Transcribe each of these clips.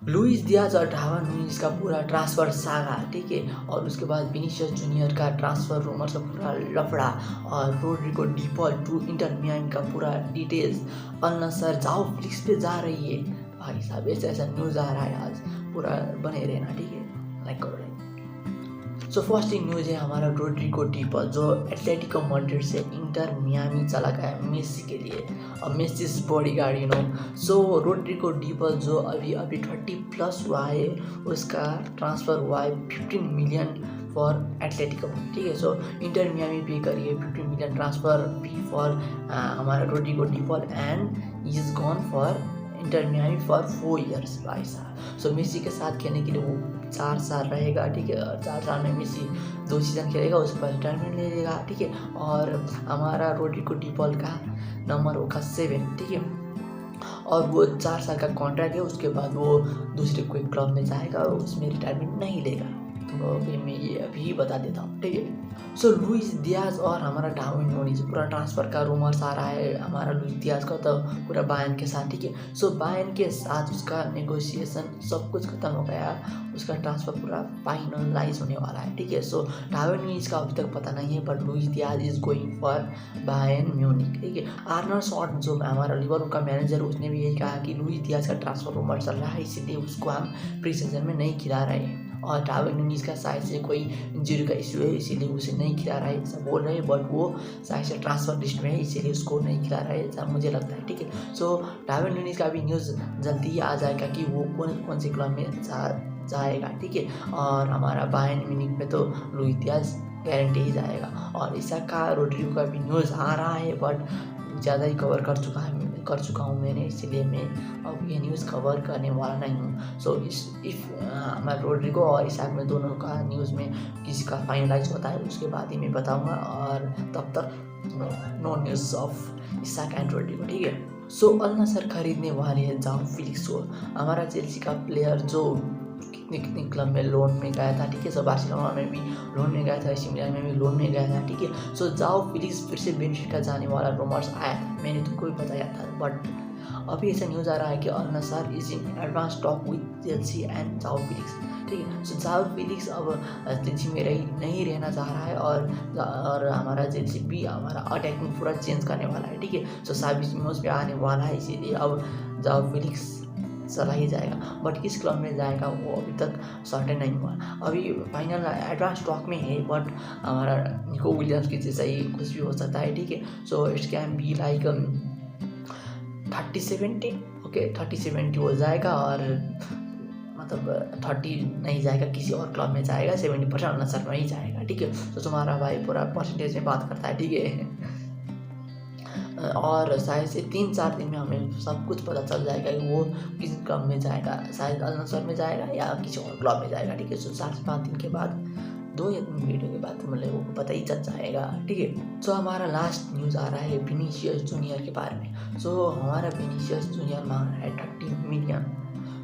Louis Diaz और Darwin Nunez का पूरा ट्रांसफ़र सागा, ठीक है। और उसके बाद विनीसियस जूनियर का ट्रांसफ़र रूमर का पूरा लफड़ा और Rodrigo De Paul to Inter Miami का पूरा डिटेल्स। अल नस्सर जाओ फ्लिक्स पे जा रही है भाई साहब, ऐसा न्यूज़ आ रहा है आज, पूरा बने रहना, ठीक है, लाइक करो। सो फर्स्ट न्यूज़ है हमारा रोड्रिगो डी पॉल जो एटलेटिको मैड्रिड से इंटर मियामी चला गया मेसी के लिए, और Messi is bodyguard you know. So Rodrigo De Paul जो अभी 30+ हुआ है, उसका ट्रांसफ़र हुआ है 15 मिलियन फॉर एटलेटिको, ठीक है। सो इंटर मियामी पे करिए 15 मिलियन ट्रांसफ़र फी फॉर हमारा Rodrigo De Paul and is gone for Inter Miami for 4 years भाई साहब। सो मेसी के साथ खेलने के लिए वो 4 साल रहेगा, ठीक है। और 4 साल में मेसी 2 सीज़न खेलेगा, उसके बाद रिटायरमेंट ले लेगा, ठीक है। और हमारा रोड्रिगो डी पॉल का नंबर होगा 7, ठीक है। और वो 4 साल का कॉन्ट्रैक्ट है, उसके बाद वो दूसरे कोई क्लब में जाएगा और उसमें रिटायरमेंट नहीं लेगा। तो अभी मैं ये अभी बता देता हूँ, ठीक है। सो लुइस डियाज और हमारा डार्विन नूनेज़ पूरा ट्रांसफ़र का रूमर्स आ रहा है हमारा लुइस डियाज का तो पूरा बायर्न के साथ, ठीक है। सो बायर्न के साथ उसका नेगोशिएशन सब कुछ खत्म हो गया, उसका ट्रांसफ़र पूरा फाइनलाइज होने वाला है, ठीक है। सो डार्विन नूनेज़ का अभी तक पता नहीं है, but Luis Diaz is going for Bayern Munich, ठीक है। आर्नर स्लॉट जो हमारा लिवरपूल का मैनेजर, उसने भी यही कहा कि लुइस डियाज का ट्रांसफ़र रूमर चल रहा है, इसीलिए उसको हम प्री सीजन में नहीं खिला रहे हैं। और डार्विन नूनेज़ का शायद से कोई इंजरी का इशू है, इसीलिए उसे नहीं खिला रहा है, ऐसा बोल रहे हैं। बट वो शायद से ट्रांसफ़र लिस्ट में है, इसीलिए उसको नहीं खिला रहा है, ऐसा मुझे लगता है, ठीक है। सो डार्विन नूनेज़ का भी न्यूज़ जल्दी ही आ जाएगा कि वो कौन से क्लब में जाएगा, ठीक है। और हमारा बायर्न म्यूनिख में तो लुइस डियाज गारंटी ही जाएगा। और इसाक का रोड्रिगो का भी न्यूज़ आ रहा है, बट ज़्यादा ही कवर कर चुका हूँ मैंने, इसलिए मैं अब ये न्यूज़ कवर करने वाला नहीं हूँ। सो मैं रोड्रिगो और इसाक में दोनों का न्यूज़ में किसी का फाइनलाइज होता है, उसके बाद ही मैं बताऊँगा। और तब तक no news of Isak and Rodrigo, ठीक है। सो अल नस्सर खरीदने वाले हैं जाओ फिलिक्स को, हमारा चेल्सी का प्लेयर जो कितने क्लब में लोन में गया था, ठीक है। सो बार्सिलोना में भी लोन में गया था, एसी मिलान में भी लोन में गया था, ठीक है। सो जाओ फिलिक्स फिर से बेनिफिका जाने वाला रूमर्स आया था, मैंने तुमको भी बताया था। बट अभी ऐसा न्यूज़ आ रहा है कि Al Nassr is in advance talk with Chelsea and Joao Felix, ठीक है। सो जाओ फिलिक्स अब चेल्सी में नहीं रहना चाह रहा है, और हमारा चेल्सी भी हमारा अटैकिंग पूरा चेंज करने वाला है, ठीक है। सो साबिस सिमोंस पे आने वाला है, इसीलिए अब जाओ फिलिक्स चला ही जाएगा। बट किस क्लब में जाएगा वो अभी तक सर्टेन नहीं हुआ, अभी फाइनल एडवांस टॉक में है। बट हमारा निको विलियम्स के जैसा ही कुछ भी हो सकता है, ठीक है। So it's can be like 30-70, okay 30-70 हो जाएगा, और मतलब 30 नहीं जाएगा, किसी और क्लब में जाएगा, 70% नसर में ही जाएगा, ठीक है। तो तुम्हारा भाई पूरा परसेंटेज में बात करता है, ठीक है। और शायद से 3-4 दिन में हमें सब कुछ पता चल जाएगा कि वो किस क्लब में जाएगा, शायद अल नस्सर में जाएगा या किसी और क्लब में जाएगा, ठीक है। सो 4 से 5 दिन के बाद, 2 या 3 वीडियो के बाद मतलब वो पता ही चल जाएगा, ठीक है। सो हमारा लास्ट न्यूज़ आ रहा है विनीसियस जूनियर के बारे में। सो हमारा विनीसियस जूनियर मांग रहा है 30 million.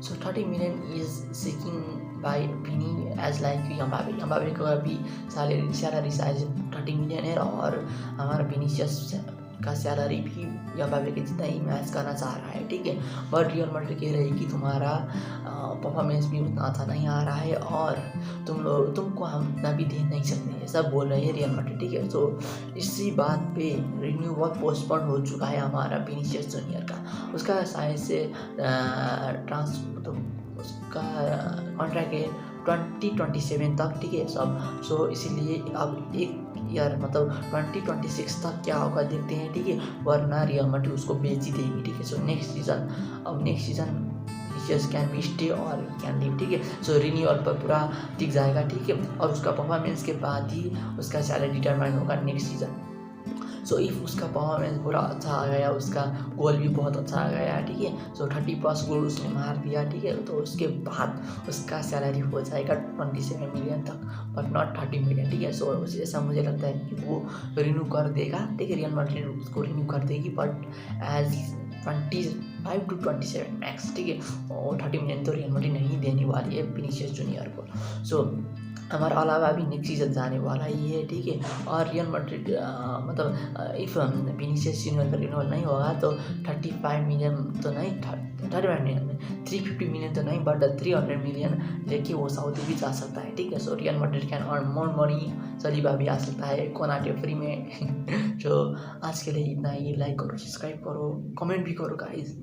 So 30 million is seeking by Vini as like Mbappe का भी सैलरी शायद 30 मिलियन है, और हमारा विनीसियस का सैलरी भी एम्बापे के जितना ही मैच करना चाह रहा है, ठीक है। बट रियल मैड्रिड कह रही कि तुम्हारा परफॉर्मेंस भी उतना अच्छा नहीं आ रहा है, और तुमको हम इतना भी दे नहीं सकते, सब बोल रहे हैं रियल मैड्रिड, ठीक है। सो इसी बात पे रिन्यूअल पोस्टपोन हो चुका है हमारा विनीसियस जूनियर का, उसका शायद से उसका कॉन्ट्रैक्ट है 2027 तक, ठीक है सब। सो इसीलिए अब एक ईयर मतलब 2026 तक क्या होगा देखते हैं, ठीक है। वरना रियल मैड्रिड उसको बेच ही देगी, ठीक है। So next season can be stay और कैन लीव, ठीक है। सो रिन्यूअल पर पूरा टिक जाएगा, ठीक है। और उसका परफॉर्मेंस के बाद ही उसका सैलरी डिटरमाइन होगा नेक्स्ट सीजन। सो इफ़ उसका परफॉर्मेंस पूरा अच्छा आ गया, उसका गोल भी बहुत अच्छा आ गया, ठीक है। सो 30+ गोल उसने मार दिया, ठीक है। तो उसके बाद उसका सैलरी हो जाएगा 27 मिलियन तक, बट नॉट 30 मिलियन, ठीक है। सो ऐसा मुझे लगता है कि वो रिन्यू कर देगा, ठीक है। रियल मैड्रिड उसको रिन्यू कर देगी, बट एज 25 to 27 मैक्स, ठीक है। और 30 मिलियन तो रियल मैड्रिड नहीं देने वाली है विनीसियस जूनियर को। सो हमारे अलावा भी नेक्स्ट सीज़न जाने वाला ही है, ठीक है। और रियल मैड्रिड मतलब इफ़ विनीसियस जूनियर का रिन्यूअल नहीं होगा तो 35 मिलियन तो नहीं, 35 मिलियन में 350 मिलियन तो नहीं, बट 300 मिलियन लेके वो सऊदी भी जा सकता है, ठीक है। So real Madrid can earn more money, Saliba भी आ सकता है कोनाटे फ्री में। तो आज के लिए इतना ही, लाइक करो, सब्सक्राइब करो, कमेंट भी करो गाइस।